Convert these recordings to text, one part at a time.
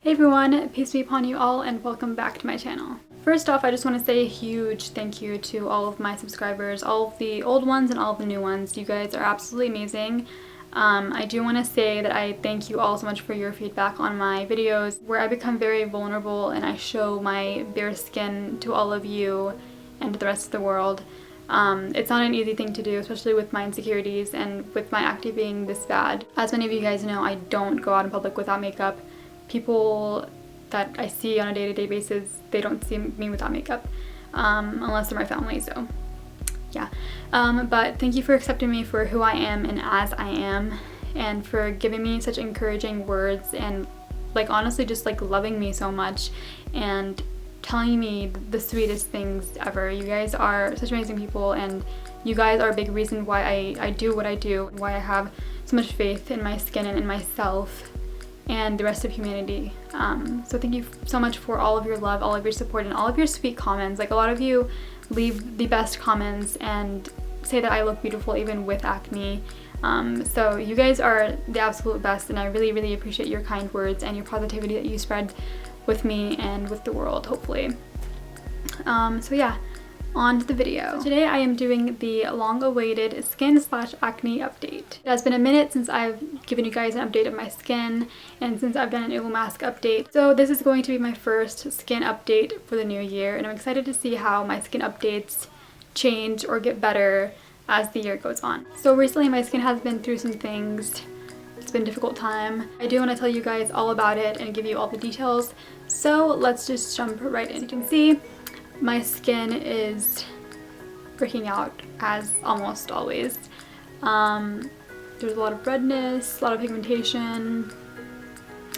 Hey everyone, peace be upon you all and welcome back to my channel. First off, I just want to say a huge thank you to all of my subscribers, all of the old ones and all of the new ones. You guys are absolutely amazing. I do want to say that I thank you all so much for your feedback on my videos where I become very vulnerable and I show my bare skin to all of you and to the rest of the world. It's not an easy thing to do, especially with my insecurities and with my acne being this bad. As many of you guys know, I don't go out in public without makeup. People that I see on a day-to-day basis, they don't see me without makeup, unless they're my family, so yeah. But thank you for accepting me for who I am and as I am, and for giving me such encouraging words and like honestly just like loving me so much and telling me the sweetest things ever. You guys are such amazing people and you guys are a big reason why I do what I do, why I have so much faith in my skin and in myself and the rest of humanity. So thank you so much for all of your love, all of your support, and all of your sweet comments. Like a lot of you leave the best comments and say that I look beautiful even with acne. So you guys are the absolute best and I really, really appreciate your kind words and your positivity that you spread with me and with the world, hopefully. So yeah, on to the video. So today I am doing the long-awaited skin/acne update. It has been a minute since I've given you guys an update of my skin and since I've done an Uwu mask update. So this is going to be my first skin update for the new year and I'm excited to see how my skin updates change or get better as the year goes on. So recently my skin has been through some things. It's been a difficult time. I do want to tell you guys all about it and give you all the details. So let's just jump right in. As you can see, my skin is breaking out as almost always. There's a lot of redness, a lot of pigmentation.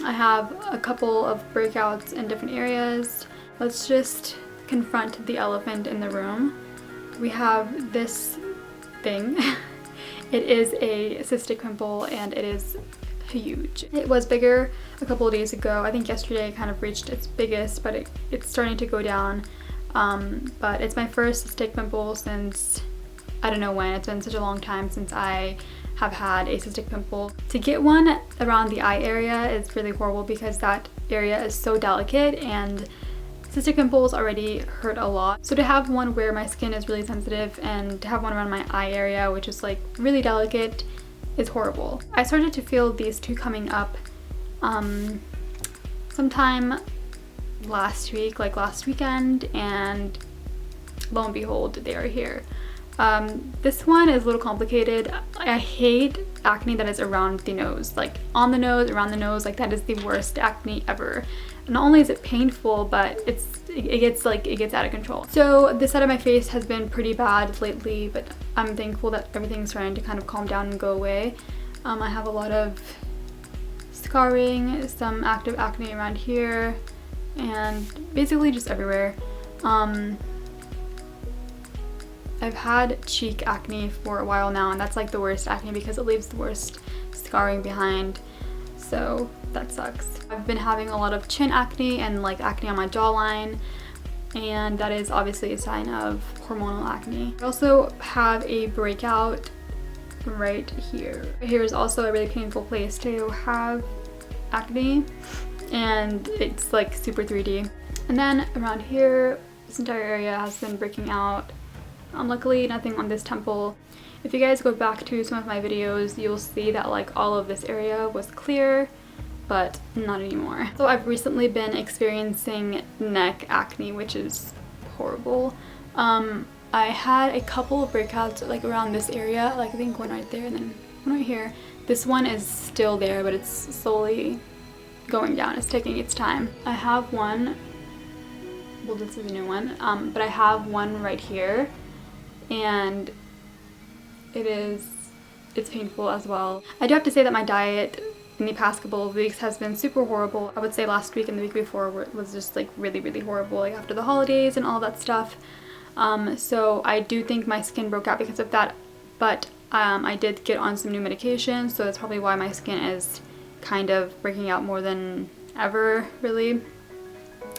I have a couple of breakouts in different areas. Let's just confront the elephant in the room. We have this thing. It is a cystic pimple and it is huge. It was bigger a couple of days ago. I think yesterday it kind of reached its biggest, but it's starting to go down. But it's my first cystic pimple since I don't know when. It's been such a long time since I have had a cystic pimple. To get one around the eye area is really horrible because that area is so delicate and cystic pimples already hurt a lot. So to have one where my skin is really sensitive and to have one around my eye area, which is like really delicate, is horrible. I started to feel these two coming up sometime last week, like last weekend, and lo and behold, they are here. This one is a little complicated. I hate acne that is around the nose, like on the nose, around the nose, like that is the worst acne ever. Not only is it painful, but it gets out of control. So this side of my face has been pretty bad lately, but I'm thankful that everything's starting to kind of calm down and go away. I have a lot of scarring, some active acne around here, and basically just everywhere. I've had cheek acne for a while now and that's like the worst acne because it leaves the worst scarring behind, so that sucks. I've been having a lot of chin acne and like acne on my jawline, and that is obviously a sign of hormonal acne. I also have a breakout right here. Here is also a really painful place to have acne and it's like super 3D. And then around here, this entire area has been breaking out. Luckily nothing on this temple. If you guys go back to some of my videos, you'll see that like all of this area was clear, but not anymore. So I've recently been experiencing neck acne, which is horrible. I had a couple of breakouts like around this area, like I think one right there and then one right here. This one is still there, but it's slowly going down. It's taking its time. I have one, well this is a new one, but I have one right here and it's painful as well. I do have to say that my diet in the past couple of weeks has been super horrible. I would say last week and the week before was just like really, really horrible, like after the holidays and all that stuff. So I do think my skin broke out because of that, but I did get on some new medication, so that's probably why my skin is kind of breaking out more than ever, really.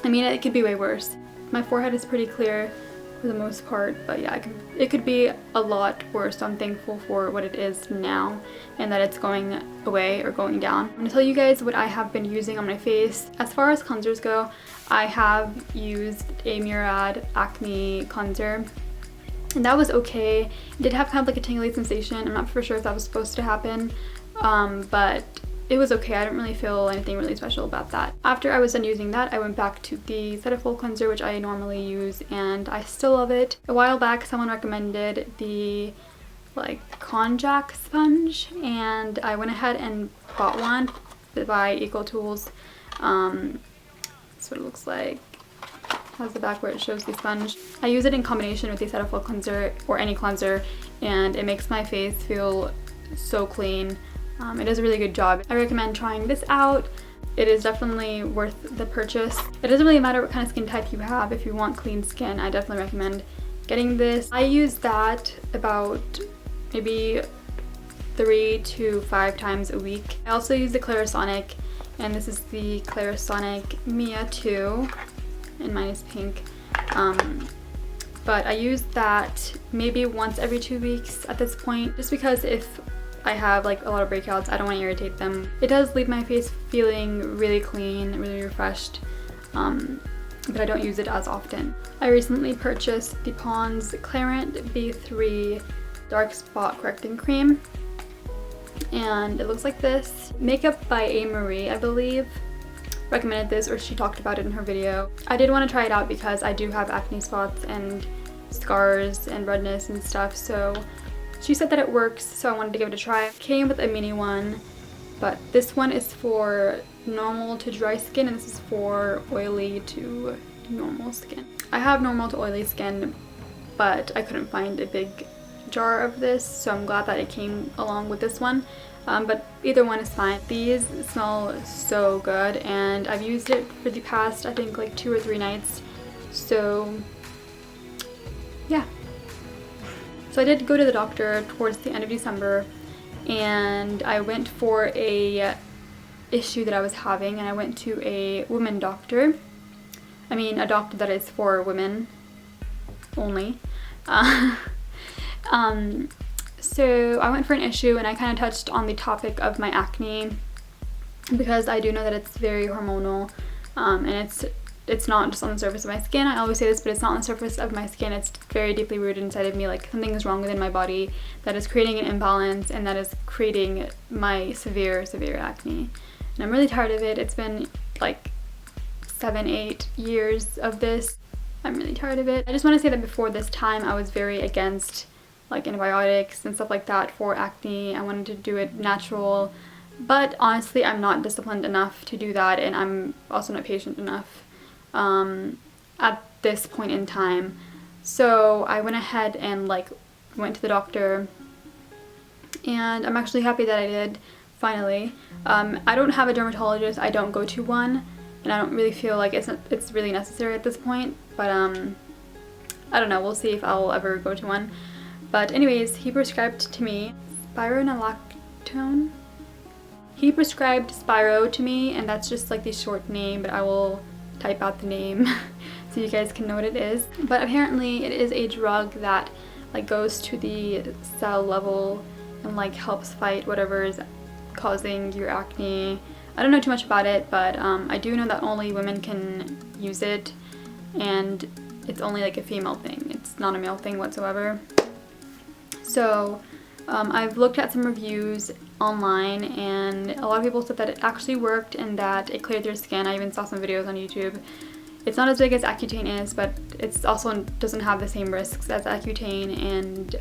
I mean, it could be way worse. My forehead is pretty clear. for the most part, but yeah, it could be a lot worse, so I'm thankful for what it is now and that it's going away or going down. I'm gonna tell you guys what I have been using on my face. As far as cleansers go, I have used a Murad Acne cleanser, and that was okay. It did have kind of like a tingly sensation. I'm not for sure if that was supposed to happen, but it was okay. I didn't really feel anything really special about that. After I was done using that, I went back to the Cetaphil cleanser, which I normally use, and I still love it. A while back, someone recommended the like Konjac Sponge, and I went ahead and bought one by Eco Tools. That's what it looks like. Has the back where it shows the sponge. I use it in combination with the Cetaphil cleanser or any cleanser, and it makes my face feel so clean. It does a really good job. I recommend trying this out. It is definitely worth the purchase. It doesn't really matter what kind of skin type you have. If you want clean skin, I definitely recommend getting this. I use that about maybe 3 to 5 times a week. I also use the Clarisonic, and this is the Clarisonic Mia 2, and mine is pink. But I use that maybe once every 2 weeks at this point, just because if I have like a lot of breakouts, I don't want to irritate them. It does leave my face feeling really clean, really refreshed, but I don't use it as often. I recently purchased the Pond's Clarin B3 Dark Spot Correcting Cream, and it looks like this. Makeup by A. Marie, I believe, recommended this, or she talked about it in her video. I did want to try it out because I do have acne spots and scars and redness and stuff, so she said that it works, so I wanted to give it a try. It came with a mini one, but this one is for normal to dry skin, and this is for oily to normal skin. I have normal to oily skin, but I couldn't find a big jar of this, so I'm glad that it came along with this one. But either one is fine. These smell so good, and I've used it for the past, I think, like 2 or 3 nights, so yeah. So I did go to the doctor towards the end of December, and I went for a issue that I was having, and I went to a woman doctor. I mean, a doctor that is for women only. So I went for an issue, and I kind of touched on the topic of my acne, because I do know that it's very hormonal, and it's not just on the surface of my skin. I always say this, but it's not on the surface of my skin. It's very deeply rooted inside of me. Like, something is wrong within my body that is creating an imbalance, and that is creating my severe acne. And I'm really tired of it. It's been like 7-8 years of this. I'm really tired of it. I just want to say that before this time, I was very against like antibiotics and stuff like that for acne. I wanted to do it natural, but honestly, I'm not disciplined enough to do that, and I'm also not patient enough at this point in time. So I went ahead and like went to the doctor, and I'm actually happy that I did finally. I don't have a dermatologist. I don't go to one, and I don't really feel like it's really necessary at this point, but I don't know, we'll see if I'll ever go to one. But anyways, he prescribed to me Spironolactone. He prescribed Spiro to me, and that's just like the short name, but I will type out the name so you guys can know what it is. But apparently it is a drug that like goes to the cell level and like helps fight whatever is causing your acne. I don't know too much about it, but I do know that only women can use it, and it's only like a female thing. It's not a male thing whatsoever. So I've looked at some reviews online, and a lot of people said that it actually worked and that it cleared their skin. I even saw some videos on YouTube. It's not as big as Accutane is, but it's also doesn't have the same risks as Accutane, and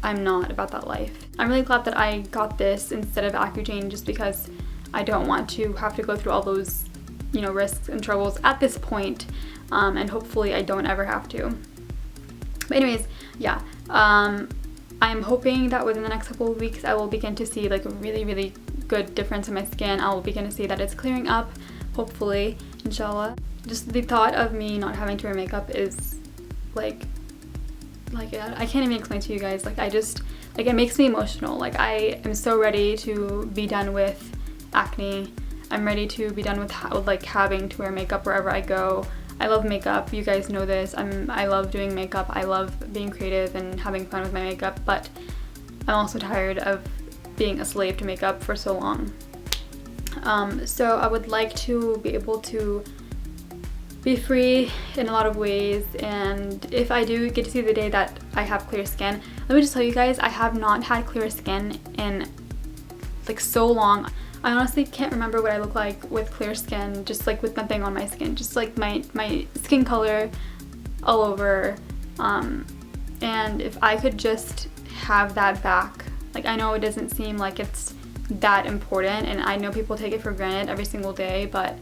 I'm not about that life. I'm really glad that I got this instead of Accutane, just because I don't want to have to go through all those, you know, risks and troubles at this point, and hopefully I don't ever have to. But anyways, yeah. I'm hoping that within the next couple of weeks I will begin to see like a really good difference in my skin. I will begin to see that it's clearing up, hopefully, inshallah. Just the thought of me not having to wear makeup is like I can't even explain to you guys. Like, I just, like, it makes me emotional. Like, I am so ready to be done with acne. I'm ready to be done with like having to wear makeup wherever I go. I love makeup. You guys know this. I love doing makeup. I love being creative and having fun with my makeup, but I'm also tired of being a slave to makeup for so long. So I would like to be able to be free in a lot of ways, and if I do get to see the day that I have clear skin, let me just tell you guys, I have not had clear skin in like so long. I honestly can't remember what I look like with clear skin, just like with nothing on my skin, just like my skin color all over, and if I could just have that back. Like, I know it doesn't seem like it's that important, and I know people take it for granted every single day, but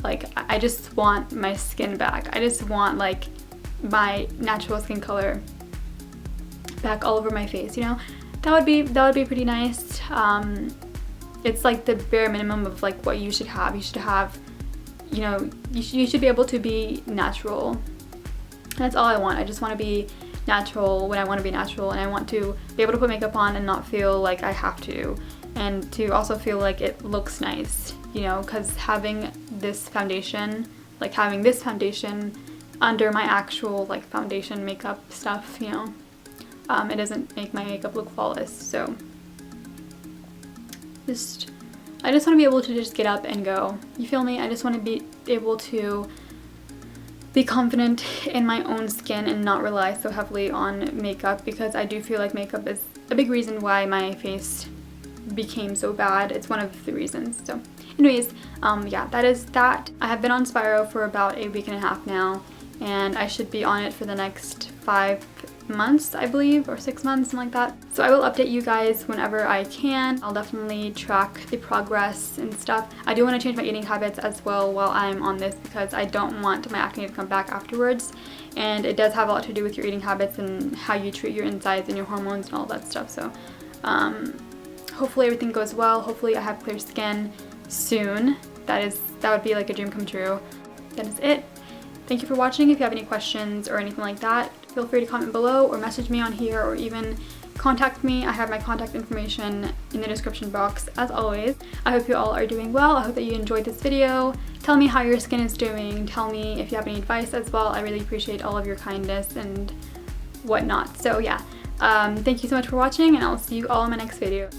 like, I just want my skin back. I just want like my natural skin color back all over my face, you know? That would be pretty nice. It's like the bare minimum of like what you should have. You should have, you know, you should be able to be natural. That's all I want. I just want to be natural when I want to be natural, and I want to be able to put makeup on and not feel like I have to, and to also feel like it looks nice, you know, because having this foundation under my actual like foundation makeup stuff, you know, it doesn't make my makeup look flawless. So I just want to be able to just get up and go. You feel me? I just want to be able to be confident in my own skin and not rely so heavily on makeup, because I do feel like makeup is a big reason why my face became so bad. It's one of the reasons. So anyways, yeah, that is that. I have been on Spiro for about a week and a half now, and I should be on it for the next 5 months, I believe, or 6 months, something like that. So I will update you guys whenever I can. I'll definitely track the progress and stuff. I do want to change my eating habits as well while I'm on this, because I don't want my acne to come back afterwards, and it does have a lot to do with your eating habits and how you treat your insides and your hormones and all that stuff. So hopefully everything goes well. Hopefully I have clear skin soon. That would be like a dream come true. That is it. Thank you for watching. If you have any questions or anything like that, feel free to comment below or message me on here, or even contact me. I have my contact information in the description box as always. I hope you all are doing well. I hope that you enjoyed this video. Tell me how your skin is doing. Tell me if you have any advice as well. I really appreciate all of your kindness and whatnot. So yeah, thank you so much for watching, and I'll see you all in my next video.